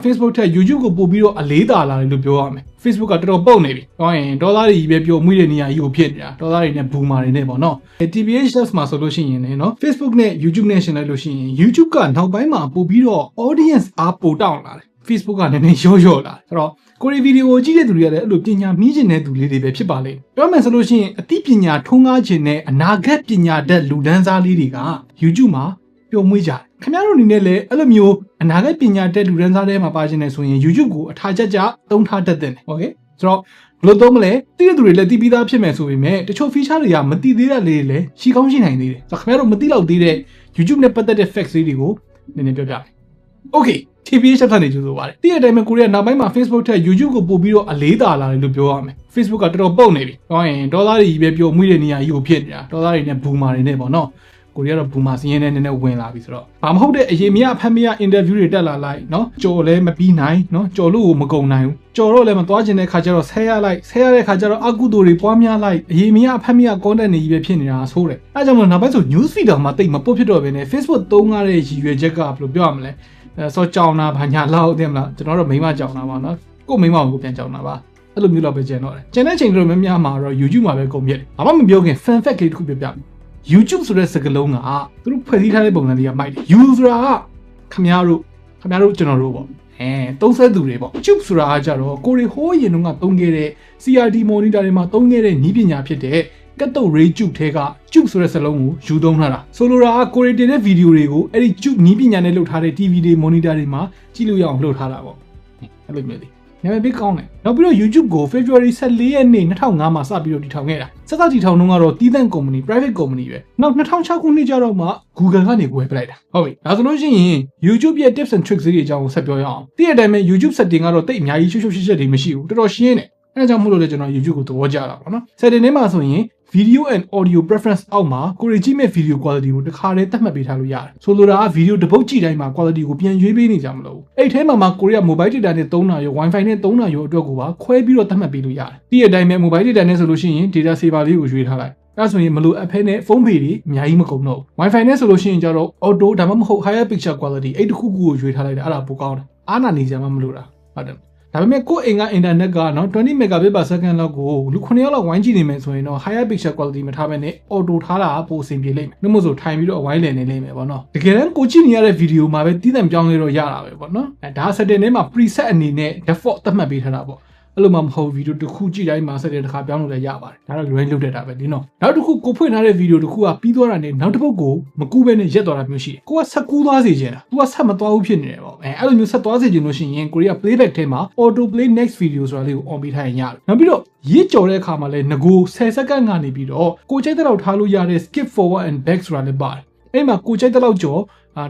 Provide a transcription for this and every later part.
Facebook ထက် YouTube ကိုပို့ပြီးတော့အလေးသာလာတယ်လို့ပြောရမယ် Facebook ကတော်တော်ပုတ်နေပြီ။ဟောရင်ဒေါ်လာတွေပဲပြောမှုတဲ့နေရာကြီးကိုဖြစ်နေတာဒေါ်လာတွေနဲ့ဘူမာတွေနဲ့ပေါ့နော် TBHS မှာဆိုလို့ရှိရင်လည်းနော် Facebook နဲ့ YouTube နဲ့ရှင်လိုက်လို့ရှိရင် YouTube ကနောက်ပိုင်းမှာပို့ပြီးတော့ audience အားပိုတောင်းလာတယ် Facebook ကနည်းနည်းရော့လာတယ်ဆိုတော့ကိုရီဗီဒီယိုကြည့်တဲ့သူတွေကလည်းအဲ့လိုပညာမီးကျင်တဲ့သူလေးတွေပဲဖြစ်ပါလေပြောမယ်ဆိုလို့ရှိရင်အသိပညာထွန်းကားခြင်းနဲ့အနာဂတ်ပညာတတ်လူဒန်းစားလေးတွေက YouTube မှာပျော်မွေးကြတယ်ခင်ဗျားတို့အနေနဲ့လည်းအဲ့လိုမျိုးအနာဂတ်ပညာတတ်လူဒန်းစားတွေမှာပါခြင်းနဲ့ဆိုရင် YouTube ကိုအထာချက်ကြသုံးထားတတ်တယ်โอเคဆိုတော့ဘယ်လိုသုံးမလဲသိတဲ့သူတွေလည်းသိပြီးသားဖြစ်မယ်ဆိုပေမဲ့တချို့ feature တွေကမသိသေးတဲ့လေးတွေလည်းရှိကောင်းရှိနိုင်သေးတယ်ဆိုတော့ခင်ဗျားတို့မသိတော့သေးတဲ့ YouTube နဲ့ပတ်သက်တဲ့ facts တွေကိုနည်းနည်းပြောပြမယ်โอเค TBH ထပ်နေကြဆိုပါတယ်။ဒီအတိုင်းပဲကိုရီးယားနောက်ပိုင်းမှာ Facebook ထက် YouTube ကိုပို့ပြီးတော့အလေးသာလာတယ်လို့ပြောရမယ်။ Facebook ကတော်တော်ပုတ်နေပြီ။ဟောရင်ဒေါ်လာတွေပဲပြောမှုတဲ့နေရာကြီးကိုဖြစ်နေတာ။ဒေါ်လာတွေနဲ့ဘူမာတွေနဲ့ပေါ့နော်။ကိုရီးယားတော့ဘူမာစင်းရဲနဲ့နည်းနည်းဝင်လာပြီဆိုတော့ဘာမဟုတ်တဲ့အရေးမရအဖက်မရ interview တွေတက်လာလိုက်နော်။ကြော်လည်းမပြီးနိုင်နော်။ကြော်လို့ကိုမကုန်နိုင်ဘူး။ကြော်တော့လည်းမသွားချင်တဲ့ခါကျတော့ဆဲရလိုက်ဆဲရတဲ့ခါကျတော့အကုသိုလ်တွေပွားများလိုက်အရေးမရအဖက်မရ content တွေကြီးပဲဖြစ်နေတာဆိုးတယ်။အဲကြောင့်မလို့နောက်ပိုင်းဆို news feed တောင်မှတိတ်မပုတ်ဖြစ်တော့ဘဲနဲ့ Facebook သုံးရတဲ့ရည်ရွယ်ချက်ကဘယ်လိုပြောရမလဲ။စောကြောင်တာဘာညာလောက်သိမလားကျွန်တော်တို့မိမကြောင်တာပါနော်ကိုမိမကိုပြန်ကြောင်တာပါအဲ့လိုမျိုးတော့ပဲကျန်တော့တယ်ကျန်တဲ့ချိန်တို့များများမှာတော့ YouTube မှာပဲကုန်ပြည့်တယ်ဘာမှမပြောခင် fan fact လေးတစ်ခုပြပြမယ် YouTube ဆိုတဲ့စကားလုံးကသူတို့ဖွဲ့စည်းထားတဲ့ပုံစံတွေကမိုက်တယ် user ကခင်ဗျားတို့ကျွန်တော်တို့ပေါ့သုံးဆက်သူတွေပေါ့ YouTube ဆိုတာကကြတော့ကိုရီဟိုးရင်တုန်းကသုံးခဲ့တဲ့ CRT monitor တွေမှာသုံးခဲ့တဲ့နည်းပညာဖြစ်တဲ့ကတ်တုတ် ray tube ထဲက tube ဆိုတဲ့စလုံးကိုယူသုံးထားတာဆိုလိုတာကကိုရီတင်တဲ့ဗီဒီယိုတွေကိုအဲ့ဒီ tube နည်းပညာနဲ့လုပ်ထားတဲ့ TV တွေ monitor တွေမှာကြည့်လို့ရအောင်လုပ်ထားတာပေါ့အဲ့လိုမျိုးလေးနာမည်ပေးကောင်းတယ်နောက်ပြီးတော့ YouTube ကို February 14 ရက်နေ့2005မှာစပြီးတော့တည်ထောင်ခဲ့တာစစတည်ထောင်တော့ကတော့တီးသန့် company private company ပဲနောက်2006ခုနှစ်ကျတော့မှ Google ကနေဝယ်ပလိုက်တာဟုတ်ပြီဒါဆိုလို့ရှိရင် YouTube ရဲ့ tips and tricks တွေအကြောင်းကိုဆက်ပြောရအောင်ဒီအတိုင်းပဲ YouTube setting ကတော့တိတ်အများကြီးရှုပ်ရှက်တွေမရှိဘူးတော်တော်ရှင်းတယ်အဲဒါကြောင့်မို့လို့လေကျွန်တော် YouTube ကိုသဘောကျတာပေါ့နော် setting ထဲမှာဆိုရင် video and audio preference အောက်မှာကိုရီကြည့်မဲ့ video quality ကိုတစ်ခါတည်းသတ်မှတ်ပေးထားလို့ရတယ်ဆိုလိုတာက video တစ်ပုတ်ကြည့်တိုင်းမှာ quality ကိုပြန်ရွေးပေးနေကြမလို့အဲ့ထဲမှာကိုရီးယား mobile data နဲ့သုံးတာရော wifi နဲ့သုံးတာရောအတွက်ကိုပါခွဲပြီးတော့သတ်မှတ်ပေးလို့ရတယ်ဒီအတိုင်းပဲ mobile data နဲ့ဆိုလို့ရှိရင် data saver လေးကိုရွေးထားလိုက်အဲဆိုရင်မလိုအပ်ဖဲနဲ့ဖုန်းပေတွေအများကြီးမကုန်တော့ wifi နဲ့ဆိုလို့ရှိရင်ကျတော့ auto ဒါမှမဟုတ် higher picture quality အဲ့တခုခုကိုရွေးထားလိုက်တာအဲ့ဒါပိုကောင်းတယ်အားနာနေကြမှမလို့တာဟုတ်တယ်ဒါပေမဲ့ကိုယ့်အိမ်က internet ကနော်20 megabit per second လောက်ကိုလူ9ယောက်လောက်ဝိုင်းကြည့်နေမယ်ဆိုရင်တော့ higher picture quality မထားဘဲနဲ့ auto ထားတာပိုအဆင်ပြေလိမ့်မယ်။နှမို့ဆိုထိုင်ပြီးတော့အဝိုင်းလည်နေလိမ့်မယ်ပေါ့နော်။တကယ်တမ်းကိုကြည့်နေရတဲ့ video မှာပဲတည်တံ့ပြောင်းလဲတော့ရတာပဲပေါ့နော်။ဒါ setting ထဲမှာ preset အနေနဲ့ default သတ်မှတ်ပေးထားတာပေါ့။အဲ့လိုမှမဟုတ် video တစ်ခုကြည့်တိုင်းမှာ setting တစ်ခါပြောင်းလို့လည်းရပါတယ်။ဒါတော့ range လုပ်တတ်တာပဲဒီနော်။နောက်တစ်ခုကိုဖွင့်ထားတဲ့ video တစ်ခုကပြီးသွားတာနဲ့နောက်တစ်ပုတ်ကိုမကူးဘဲနဲ့ရက်သွားတာမျိုးရှိတယ်။ကိုကဆက်ကူးသွားစေချင်တာ။ तू ကဆက်မသွားဘူးဖြစ်နေတယ်ပေါ့။အဲ့လိုမျိုးဆက်သွားစေချင်လို့ရှိရင်ကိုရီးယား playback ထဲမှာ auto play next video ဆိုတာလေးကို on ပေးထားရင်ရတယ်။နောက်ပြီးတော့ရစ်ကြော်တဲ့အခါမှာလည်းငကို10စက္ကန့်ကနေပြီးတော့ကိုကြိုက်တဲ့လောက်ထားလို့ရတဲ့ skip forward and back ဆိုတာလည်းပါတယ်။အဲ့မှာကိုကြိုက်တဲ့လောက်ကြော်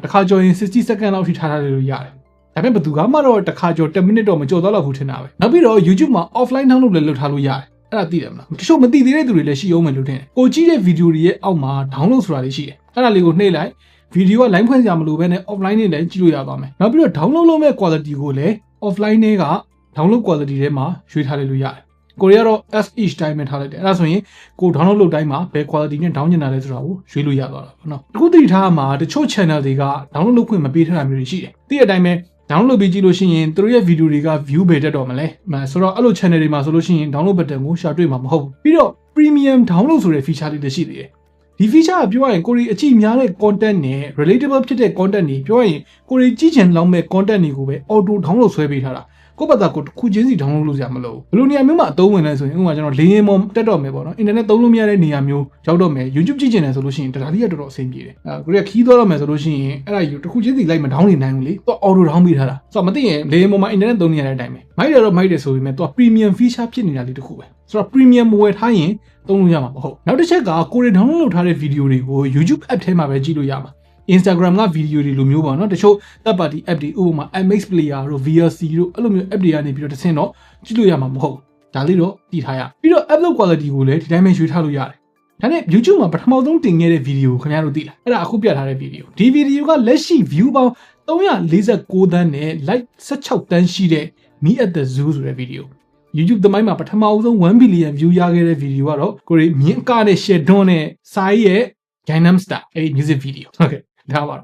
တစ်ခါကြော်ရင်60စက္ကန့်လောက်ထိထားလို့ရတယ်။ဒါပေမဲ့ဘယ်သူမှတော့တစ်ခါကြော်10မိနစ်တော့မကြော်တော့လောက်ဘူးထင်တာပဲ။နောက်ပြီးတော့ YouTube မှာ offline download လည်းလုပ်ထားလို့ရတယ်။အဲ့ဒါသိတယ်မလား။တချို့မသိသေးတဲ့သူတွေလည်းရှိအောင်မယ်လို့ထင်တယ်။ကိုကြည့်တဲ့ video တွေရဲ့အောက်မှာ download ဆိုတာလေးရှိတယ်။အဲ့ဒါလေးကိုနှိပ်လိုက်ဗီဒီယိုက line ဖွင့်စရာမလိုဘဲနဲ့ offline နဲ့လည်းကြည့်လို့ရသွားမယ်။နောက်ပြီးတော့ download လုပ်မဲ့ quality ကိုလည်း offline နဲ့က download quality ထဲမှာရွေးထားလိုက်လို့ရတယ်။ကိုရီးယားတော့ SH တိုင်းပဲထားလိုက်တယ်။အဲ့ဒါဆိုရင်ကို download လုပ်တိုင်းမှာဘယ် quality နဲ့ down ကျင်တာလဲဆိုတာကိုရွေးလို့ရသွားတာပေါ့နော်။အခုသိထားမှာတချို့ channel တွေက download လုပ်ခွင့်မပေးထားတာမျိုးတွေရှိတယ်။ဒီအတိုင်းပဲ download လုပ်ပြီးကြည့်လို့ရှိရင်သူတို့ရဲ့ video တွေက view ပဲတက်တော့မလဲ။ဆိုတော့အဲ့လို channel တွေမှာဆိုလို့ရှိရင် download button ကိုရှာတွေ့မှာမဟုတ်ဘူး။ပြီးတော့ premium download ဆိုတဲ့ feature လေးတွေရှိသေးတယ်။ဒီ feature ကပြောရရင်ကိုရီအကြည့်များတဲ့ content နဲ့ relatable ဖြစ်တဲ့ content တွေပြောရရင်ကိုရီကြည့်ချင်လောက်မဲ့ content တွေကိုပဲ auto download ဆွဲပေးထားတာကိုယ့်ဘာသာကိုတစ်ခုချင်းစီ download လုပ်ကြမလို့ဘယ်လိုနေရာမျိုးမှာအသုံးဝင်လဲဆိုရင်ဥပမာကျွန်တော်လေရင်ပေါ်တက်တော့မယ်ပေါ့နော် internet သုံးလို့မရတဲ့နေရာမျိုးရောက်တော့မယ် YouTube ကြည့်ချင်တယ်ဆိုလို့ရှိရင်ဒါလေးကတော်တော်အဆင်ပြေတယ်ကိုရီခီးသွားတော့မယ်ဆိုလို့ရှိရင်အဲ့ဒါယူတစ်ခုချင်းစီလိုက်မ down နေနိုင်ဘူးလေသူ auto down ပေးထားတာဆိုတော့မသိရင်လေရင်ပေါ်မှာ internet သုံးနေရတဲ့အတိုင်းပဲမိုက်တယ်တော့မိုက်တယ်ဆိုပေမဲ့သူ premium feature ဖြစ်နေတာလေးတစ်ခုပဲဆိုတော့ premium ဝယ်ထားရင်သုံးလို့ရမှာမဟုတ်နောက်တစ်ချက်ကကိုရီ download လုပ်ထားတဲ့ video တွေကို YouTube app ထဲမှာပဲကြည့်လို့ရမှာ Instagram က video တွေလိုမျိုးပေါ့နော်တချို့ third party app တွေဥပမာ MX Player တို့ VLC တို့အဲ့လိုမျိုး app တွေကနေပြီးတော့တစ်ဆင့်တော့ကြည့်လို့ရမှာမဟုတ်ဒါလေးတော့တည်ထားရပြီးတော့ upload quality ကိုလည်းဒီတိုင်းပဲရွေးထားလို့ရတယ်ဒါနဲ့ YouTube မှာပထမဆုံးတင်ခဲ့တဲ့ video ကိုခင်ဗျားတို့သိလားအဲ့ဒါအခုပြထားတဲ့ video ဒီ video ကလက်ရှိ view ပေါင်း349 သန်းနဲ့ like 16 သန်းရှိတဲ့ Me at the Zoo ဆိုတဲ့ video YouTube သမိုင်းမှာပထမဆုံး1 billion view ရခဲ့တဲ့ video ကတော့ကိုရီမြင်းကနဲ့ share down နဲ့စာရေးရဲ့ Gangnam Style အဲ့ဒီ music video ဟုတ်ကဲ့ ဒါပါ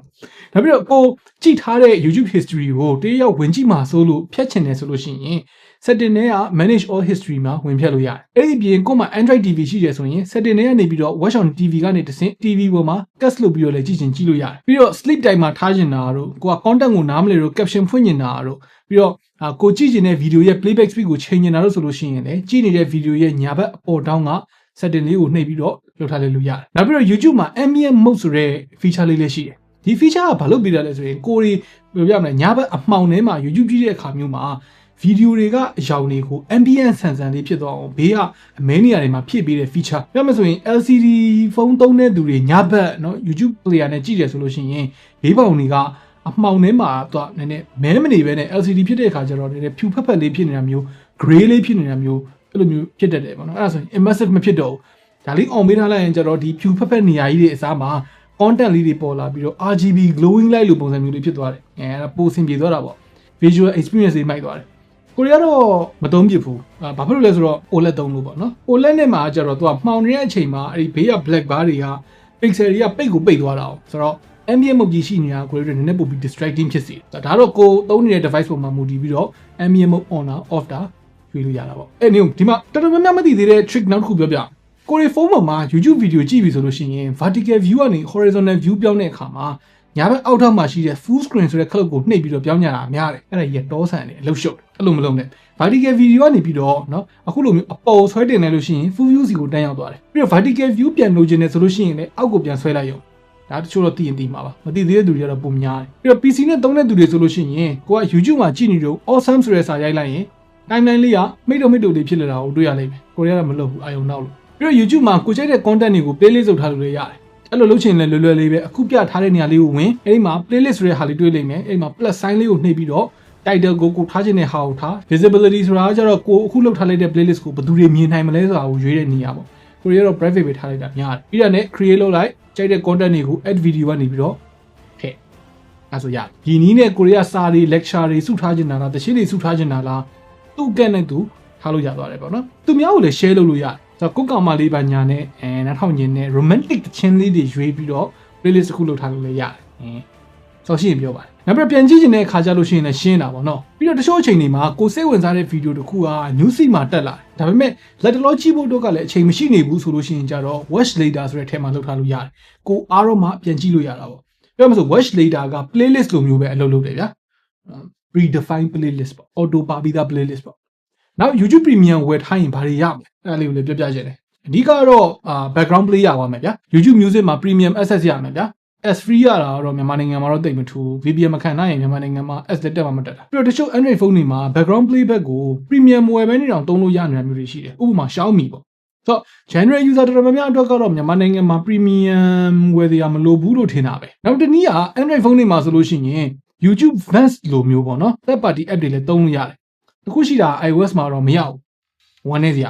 နောက်ပြီးတော့ကိုကြည့်ထားတဲ့ YouTube history ကိုတရက်ဝင်ကြည့်မှာစိုးလို့ဖြတ်ချင်တယ်ဆိုလို့ရှိရင် setting ထဲက manage all history မှာဝင်ဖြတ်လို့ရတယ်အဲ့ဒီပြင်ကိုမှ Android TV ရှိတယ်ဆိုရင် setting ထဲကနေပြီးတော့ watch on TV ကနေတဆင့် TV ပေါ်မှာ cast လုပ်ပြီးတော့လည်းကြည့်ချင်ကြည့်လို့ရတယ်ပြီးတော့ sleep time မှာထားချင်တာတို့ကိုက content ကိုနားမလည်တော့ caption ဖွင့်ချင်တာတို့ပြီးတော့ကိုကြည့်ချင်တဲ့ video ရဲ့ playback speed ကိုချိန်ချင်တာတို့ဆိုလို့ရှိရင်လည်းကြည့်နေတဲ့ video ရဲ့ညာဘက်အပေါ်တောင်းက setting လေးကိုနှိပ်ပြီးတော့လုပ်ထားလို့ရတယ်နောက်ပြီးတော့ YouTube မှာ ambient mode ဆိုတဲ့ feature လေးလည်းရှိတယ်ဒီ feature ကဘာလို့ပြတာလဲဆိုရင်ကိုရီဘယ်လိုပြောမလဲညာဘက်အမှောင်ထဲမှာ YouTube ကြည့်တဲ့အခါမျိုးမှာဗီဒီယိုတွေကအယောင်တွေကို ambient ဆန်ဆန်လေးဖြစ်သွားအောင်ဘေးကအမဲနေရာတွေမှာဖြည့်ပေးတဲ့ feature ပြောမှဆိုရင် LCD ဖုန်းသုံးတဲ့သူတွေညဘက်เนาะ YouTube player နဲ့ကြည့်တယ်ဆိုလို့ရှိရင်ဘေးပေါင်တွေကအမှောင်ထဲမှာတော့နည်းနည်းမဲမနေပဲနဲ့ LCD ဖြစ်တဲ့အခါကျတော့နည်းနည်းဖြူဖက်ဖက်လေးဖြစ်နေတာမျိုး gray လေးဖြစ်နေတာမျိုးအဲ့လိုမျိုးဖြစ်တတ်တယ်ပေါ့နော်အဲ့ဒါဆိုရင် immersive မဖြစ်တော့ဘူးဒါလေးအောင်ပေးထားလိုက်ရင်ကျတော့ဒီဖြူဖက်ဖက်နေရာကြီးတွေအစားမှာ content လေးတွေပေါ်လာပြီးတော့ RGB glowing light လိုပုံစံမျိုးလေးဖြစ်သွားတယ်အဲ့ဒါပိုဆင်ပြေသွားတာပေါ့ visual experience တွေမိုက်သွားတယ်ကိုရီးယားတော့မသုံးပြဘူးဘာဖြစ်လို့လဲဆိုတော့ OLED သုံးလို့ပေါ့နော် OLED နဲ့မှာကျတော့သူကမှောင်နေတဲ့အချိန်မှာအဲ့ဒီဘေးက black bar တွေက pixel တွေကပိတ်ကိုပိတ်သွားတာအောင်ဆိုတော့ ambient mode ကြီးရှိနေတာကိုရီးယားနည်းနည်းပိုပြီး distracting ဖြစ်စေဒါတော့ကိုသုံးနေတဲ့ device ပေါ်မှာမူတည်ပြီးတော့ ambient mode on တာ off တာရွေးလို့ရတာပေါ့အဲ့ဒီဒီမှာတော်တော်များများမသိသေးတဲ့ trick နောက်တစ်ခုပြောပြကိုရီဖုန်းပေါ်မှာ YouTube video ကြည့်ပြီဆိုလို့ရှိရင် vertical view ကနေ horizontal view ပြောင်းတဲ့အခါမှာညာဘက်အောက်ထပ်မှာရှိတဲ့ full screen ဆိုတဲ့ clip ကိုနှိပ်ပြီးတော့ပြောင်းကြတာအများတယ်အဲ့ဒါကြီးတောဆန်တယ်အလုပ်ရှုပ်အဲ့လိုမလုပ်နဲ့ vertical video ကနေပြီးတော့เนาะအခုလိုမျိုးအပေါ်ဆွဲတင်နေလို့ရှိရင် full view စီကိုတန်းရောက်သွားတယ်ပြီးတော့ vertical view ပြန်လိုချင်တယ်ဆိုလို့ရှိရင်လည်းအောက်ကိုပြန်ဆွဲလိုက်ရုံဒါတချို့တော့သိရင်သိမှာပါမသိသေးတဲ့သူတွေကတော့ပုံများတယ်ပြီးတော့ PC နဲ့သုံးတဲ့သူတွေဆိုလို့ရှိရင်ကိုက YouTube မှာကြည့်နေတော့ awesome ဆိုတဲ့စာရိုက်လိုက်ရင် timeline လေးကမိတ်တုံလေးဖြစ်လာတာကိုတွေ့ရလိမ့်မယ်ကိုရီးယားကမလုပ်ဘူးအာယုံနောက်လို့ပြီးတော့ YouTube မှာကိုကြိုက်တဲ့ content တွေကို playlist လုပ်ထားလို့ရတယ်အဲ့လိုလုပ်ချင်လည်းလွယ်လွယ်လေးပဲအခုပြထားတဲ့နေရာလေးကိုဝင်အဲ့ဒီမှာ playlist ဆိုတဲ့ဟာလေးတွေ့လိမ့်မယ်အဲ့ဒီမှာ plus sign လေးကိုနှိပ်ပြီးတော့ title ကိုထားခြင်းတဲ့ဟာကိုထား visibility ဆိုတာကကျတော့ကိုအခုလုပ်ထားလိုက်တဲ့ playlist ကိုဘယ်သူတွေမြင်နိုင်မလဲဆိုတာကိုရွေးတဲ့နေရာပေါ့ကိုရီးယားတော့ private ပဲထားလိုက်တာများတယ်ပြီးတော့လည်း create လုပ်လိုက်ကြိုက်တဲ့ content တွေကို add video ကနေပြီးတော့ထည့်အဲ့ဆိုရတယ်ဒီနည်းနဲ့ကိုရီးယားစာတွေ lecture တွေစုထားခြင်းတာလားတခြင်းတွေစုထားခြင်းတာလားသူ့ကဲနဲ့သူထားလို့ရသွားတယ်ပေါ့နော်သူများကိုလည်း share လုပ်လို့ရတယ်ဆိုတော့ကိုကောင်မလေးပါညာနဲ့နောက်ထောင်ညင်နဲ့ romantic တခြင်းလေးတွေရွေးပြီးတော့ playlist တစ်ခုလုပ်ထားလို့လည်းရတယ်ဆိုတော့ရှင်းပြောပါတယ်နောက်ပြီးပြန်ကြည့်ခြင်းတဲ့အခါကျလို့ရှိရင်လည်းရှင်းတာပေါ့နော်ပြီးတော့တချို့အချိန်တွေမှာကိုစိတ်ဝင်စားတဲ့ဗီဒီယိုတစ်ခုက news feed မှာတက်လာတယ်ဒါပေမဲ့လက်တလောကြည့်ဖို့တော့ကလည်းအချိန်မရှိနေဘူးဆိုလို့ရှိရင်ကြတော့ watch later ဆိုတဲ့ထဲမှာလုပ်ထားလို့ရတယ်ကိုအားတော့မှပြန်ကြည့်လို့ရတာပေါ့ပြောမှဆို watch later က playlist လိုမျိုးပဲအလုပ်လုပ်တယ်ဗျာ predefined playlist ပေါ့ auto ပါပြီးသား playlist ပေါ့နောက် YouTube Premium ဝယ်ထားရင်ဘာတွေရမလဲအဲ့ဒါလေးကိုလည်းပြောပြချင်တယ်အဓိကတော့ background play ရပါမယ်ဗျာ YouTube Music မှာ Premium access ရမယ်ဗျာ S free ရတာတော့မြန်မာနိုင်ငံမှာတော့တိတ်မထူ VPN မခံနိုင်ရင်မြန်မာနိုင်ငံမှာ S တက်မှမတက်တာပြီးတော့တချို့ Android ဖုန်းတွေမှာ background playback ကို Premium ဝယ်ပဲနေတောင်သုံးလို့ရနေတာမျိုးတွေရှိတယ်ဥပမာ Xiaomi ပေါ့ဆိုတော့ general user တော်တော်များများအတွက်ကတော့မြန်မာနိုင်ငံမှာ Premium ဝယ်ရမလိုဘူးလို့ထင်တာပဲနောက်တစ်နည်းက Android ဖုန်းတွေမှာဆိုလို့ရှိရင် YouTube Vanced လိုမျိုးပေါ့နော် third party app တွေလည်းသုံးလို့ရတယ်တခုရှိတာ iOS မှာတော့မရဘူးဝမ်းနေစရ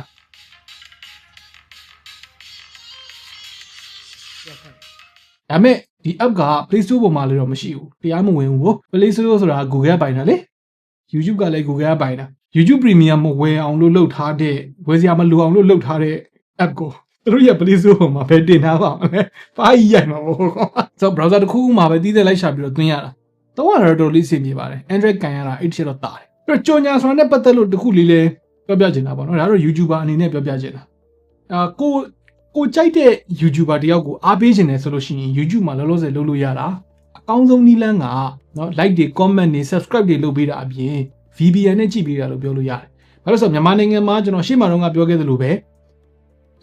ာဒါမဲ့ဒီ app က Play Store ပေါ်မှာလည်းတော့မရှိဘူးတရားမဝင်ဘူး Play Store ဆိုတာ Google ပိုင်တာလေ YouTube ကလည်း Google ပိုင်တာ YouTube Premium ဝယ်အောင်လို့လုပ်ထားတဲ့ဝယ်စရာမလိုအောင်လို့လုပ်ထားတဲ့ app ကိုသူတို့ရဲ့ Play Store ပေါ်မှာပဲတင်ထားပါမယ်။ဘာကြီးရိုက်မှာပေါ့ကွာ။ဆိုတော့ browser တစ်ခုမှပဲတီးတဲ့လိုက်ရှာပြီးတော့သွင်းရတာ။တော့တော်တော်လေးအဆင်ပြေပါတယ်။ Android ကန်ရတာအဲ့ဒီချက်တော့တာတယ်။ပြီးတော့ကြော်ညာဆိုတာနဲ့ပတ်သက်လို့တစ်ခုလေးလည်းပြောပြချင်တာပေါ့နော်။ဒါတော့ YouTuber အနေနဲ့ပြောပြချင်တာ။ကိုကြိုက်တဲ့ YouTuber တယောက်ကိုအားပေးခြင်းတယ်ဆိုလို့ရှိရင် YouTube မှာလောလောဆယ်လုပ်လို့ရတာအကောင်းဆုံးနည်းလမ်းကနော် like တွေ comment တွေ subscribe တွေလုပ်ပေးတာအပြင် VPN နဲ့ကြည့်ပေးတာလို့ပြောလို့ရတယ်။ဘာလို့ဆိုတော့မြန်မာနိုင်ငံမှာကျွန်တော်ရှေ့မှာတော့ပြောခဲ့သလိုပဲ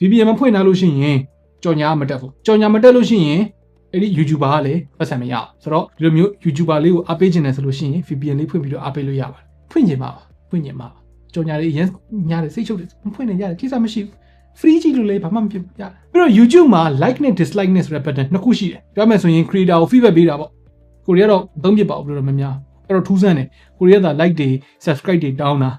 VPN မဖွင့်ထားလို့ရှိရင်ကြော်ညာမတက်ဘူး။ကြော်ညာမတက်လို့ရှိရင်အဲ့ဒီ YouTuber ကလည်းပတ်စံမရအောင်။ဆိုတော့ဒီလိုမျိုး YouTuber လေးကိုအားပေးခြင်းတယ်ဆိုလို့ရှိရင် VPN လေးဖွင့်ပြီးတော့အားပေးလို့ရပါတယ်။ဖွင့်ခြင်းပါဖွင့်ခြင်းပါကြော်ညာလေးရမ်းညာတယ်စိတ်ချုပ်တယ်မဖွင့်နေရတယ်ကိစ္စမရှိဘူး။ free ကြည့်လို့လည်းဘာမှမဖြစ်ဘူးရတယ်။ပြီးတော့ YouTube မှာ like နဲ့ dislike နဲ့ဆိုတဲ့ button နှစ်ခုရှိတယ်။ပြောမယ်ဆိုရင် creator ကို feedback ပေးတာပေါ့။ကိုရီးယားတော့သုံးပြပါဘူးလို့တော့မများ။အဲ့တော့ထူးဆန်းတယ်။ကိုရီးယားက like တွေ subscribe တွေတောင်းတာ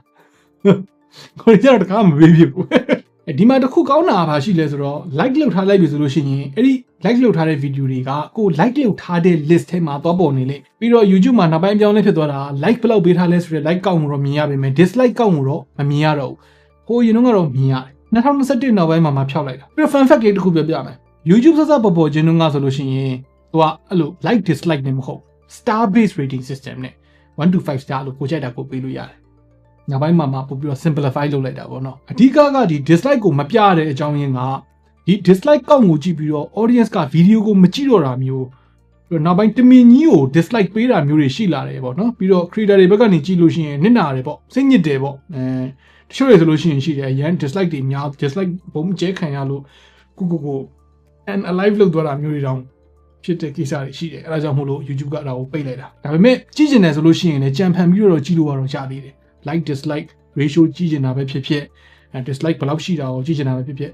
။ကိုရီးယားတော့တခါမပေးဖြစ်ဘူး။ဒီမှာတစ်ခုကောင်းတာဘာရှိလဲဆိုတော့ like လုပ်ထားလိုက်ပြီဆိုလို့ရှိရင်အဲ့ဒီ like လုပ်ထားတဲ့ video တွေကကို like လုပ်ထားတဲ့ list ထဲမှာသွားပေါ်နေလေပြီးတော့ YouTube မှာနောက်ပိုင်းပြောင်းလဲဖြစ်သွားတာ like ဘယ်လောက်ပေးထားလဲဆိုတဲ့ like ကောက်မှုတော့မြင်ရပါမယ် dislike ကောက်မှုတော့မမြင်ရတော့ဘူးဟိုရင်တော့မြင်ရတယ်2021နောက်ပိုင်းမှာဖြောက်လိုက်တာပြီးတော့ fun fact လေးတစ်ခုပြောပြမယ် YouTube ဆက်ပေါ်ချင်းတုန်းကဆိုလို့ရှိရင် သူကအဲ့လို like dislike နဲ့မဟုတ် star based rating system နဲ့1 to 5 star လို့ကိုကြိုက်တာကိုပေးလို့ရတယ်နောက်ပိုင်းမှာပို့ပြီးတော့ simplify လုပ်လိုက်တာပေါ့နော်အဓိကကဒီ dislike ကိုမပြရတဲ့အကြောင်းရင်းကဒီ dislike ကောက်ကိုကြည့်ပြီးတော့ audience က video ကိုမကြည့်တော့တာမျိုးပြီးတော့နောက်ပိုင်းတမင်ကြီးကို dislike ပေးတာမျိုးတွေရှိလာတယ်ပေါ့နော်ပြီးတော့ creator တွေဘက်ကနေကြည့်လို့ရှိရင်နစ်နာတယ်ပေါ့စိတ်ညစ်တယ်ပေါ့တချို့တွေဆိုလို့ရှိရင်ရှိတယ်အရင် dislike တွေများ dislike ဘုံကျဲခံရလို့ကို and alive လောက်သွားတာမျိုးတွေတောင်ဖြစ်တဲ့ကိစ္စတွေရှိတယ်အဲဒါကြောင့်မို့လို့ YouTube ကဒါကိုပိတ်လိုက်တာဒါပေမဲ့ကြည့်ကျင်တယ်ဆိုလို့ရှိရင်လည်းကြံဖန်ပြီးတော့ကြည့်လို့ရတော့ရသေးတယ် like dislike ratio ကြည့်ကျင်တာပဲဖြစ်ဖြစ် dislike ဘယ်လောက်ရှိတာကိုကြည့်ကျင်တာပဲဖြစ်ဖြစ်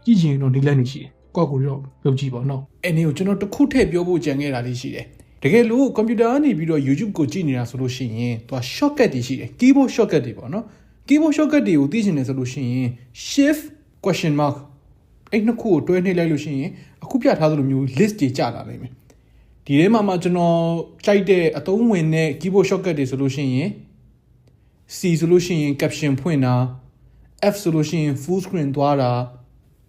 ကြည့်ကျင်တော့နေလိုက်နေရှိတယ်ကောက်ကိုတော့လုပ်ကြည့်ပါနော်အဲ့ဒီကိုကျွန်တော်တစ်ခုထည့်ပြောဖို့ကြံခဲ့တာလေးရှိတယ်တကယ်လို့ကွန်ပျူတာကနေပြီးတော့ YouTube ကိုကြည့်နေတာဆိုလို့ရှိရင်သူက shortcut တွေရှိတယ် keyboard shortcut တွေပေါ့နော် keyboard shortcut တွေကိုသိချင်တယ်ဆိုလို့ရှိရင် shift question mark အဲ့နှစ်ခုကိုတွဲနှိပ်လိုက်လို့ရှိရင်အခုပြထားသလိုမျိုး list တွေကျလာနိုင်မယ်ဒီထဲမှာကျွန်တော်ကြိုက်တဲ့အသုံးဝင်တဲ့ keyboard shortcut တွေဆိုလို့ရှိရင် C ဆိုလို့ရှိရင် caption ဖွင့်တာ F ဆိုလို့ရှိရင် full screen သွားတာ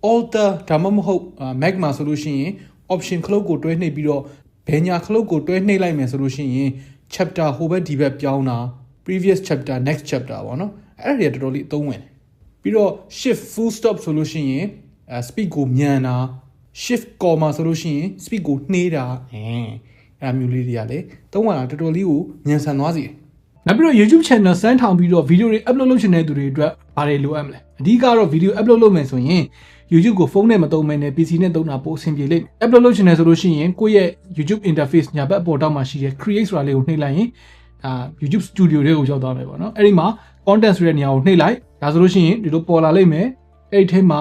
Alter ဒါမှမဟုတ် Mac မှာဆိုလို့ရှိရင် option ခလုတ်ကိုတွဲနှိပ်ပြီးတော့ဘယ်ညာခလုတ်ကိုတွဲနှိပ်လိုက်မယ်ဆိုလို့ရှိရင် chapter ဟိုဘက်ဒီဘက်ပြောင်းတာ previous chapter next chapter ပေါ့နော်အဲ့ဒါတွေတော်တော်လေးအသုံးဝင်တယ်ပြီးတော့ shift full stop ဆိုလို့ရှိရင်speed ကိုမြန်တာ shift comma ဆိုလို့ရှိရင် speed ကိုနှေးတာအဲ့မျိုးလေးတွေကလည်းသုံးရတာတော်တော်လေးကိုမြန်ဆန်သွားစေတယ်နောက်ပြီးတော့ YouTube channel စမ်းထောင်ပြီးတော့ video တွေ upload လုပ်ချင်တဲ့သူတွေအတွက်ဘာတွေလိုအပ်မလဲအဓိကတော့ video upload လုပ်မယ်ဆိုရင် YouTube ကိုဖုန်းနဲ့မသုံးဘဲနဲ့ PC နဲ့သုံးတာပိုအဆင်ပြေလိမ့်မယ် upload လုပ်ချင်တယ်ဆိုလို့ရှိရင်ကိုယ့်ရဲ့ YouTube interface ညာဘက်အပေါ်တောက်မှာရှိတဲ့ create ဆိုတာလေးကိုနှိပ်လိုက်ရင်YouTube studio တွေကိုရောက်သွားမယ်ပေါ့နော်အဲ့ဒီမှာ content ဆိုတဲ့နေရာကိုနှိပ်လိုက်ဒါဆိုလို့ရှိရင်ဒီလိုပေါ်လာလိမ့်မယ်အဲ့ဒီထဲမှာ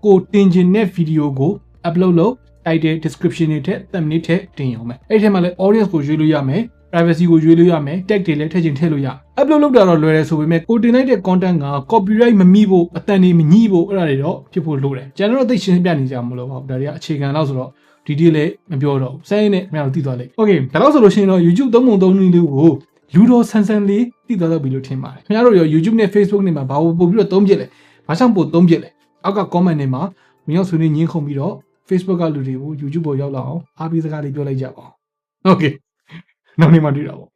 ကိုတင်ချင်တဲ့ video ကို upload လုပ် title description တွေထည့် thumbnail ထည့်တင်ရုံပဲအဲ့ဒီထဲမှာလည်း audience ကိုရွေးလို့ရမယ် privacy ကိုရွေးလို့ရမယ် tag တွေလည်းထည့်ချင်ထည့်လို့ရ upload လုပ်တာတော့လွယ်တယ်ဆိုပေမဲ့ကိုတင်လိုက်တဲ့ content က copyright မမိဖို့အတန်တွေမညှိဖို့အဲ့ဒါတွေတော့ဖြစ်ဖို့လိုတယ်ကျွန်တော်တို့သိရှင်းပြနေကြမလို့ပေါ့ဒါတွေကအခြေခံလောက်ဆိုတော့ detail လည်းမပြောတော့ဘူးစိုင်းနဲ့ကျွန်တော်သိသွားလိုက် okay ဒါတော့ဆိုလို့ရှိရင်တော့ YouTube သုံးပုံသုံးနည်းလေးကိုလူတော်ဆန်းဆန်းလေးသိသွားတော့ပြီလို့ထင်ပါတယ်ခင်ဗျားတို့ရော YouTube နဲ့ Facebook နဲ့မှာဘာလို့ပို့ပြီးတော့သုံးပြစ်လဲဘာကြောင့်ပို့သုံးပြစ်လဲအောက်က comment တွေမှာဝင်ရောက်ဆွေးနွေးညှင်းခုန်ပြီးတော့ Facebook ကလူတွေကို YouTube ပေါ်ရောက်လာအောင်အားပေးစကားလေးပြောလိုက်ကြပါဦး okay နောက်နေ့မှတွေ့တာပေါ့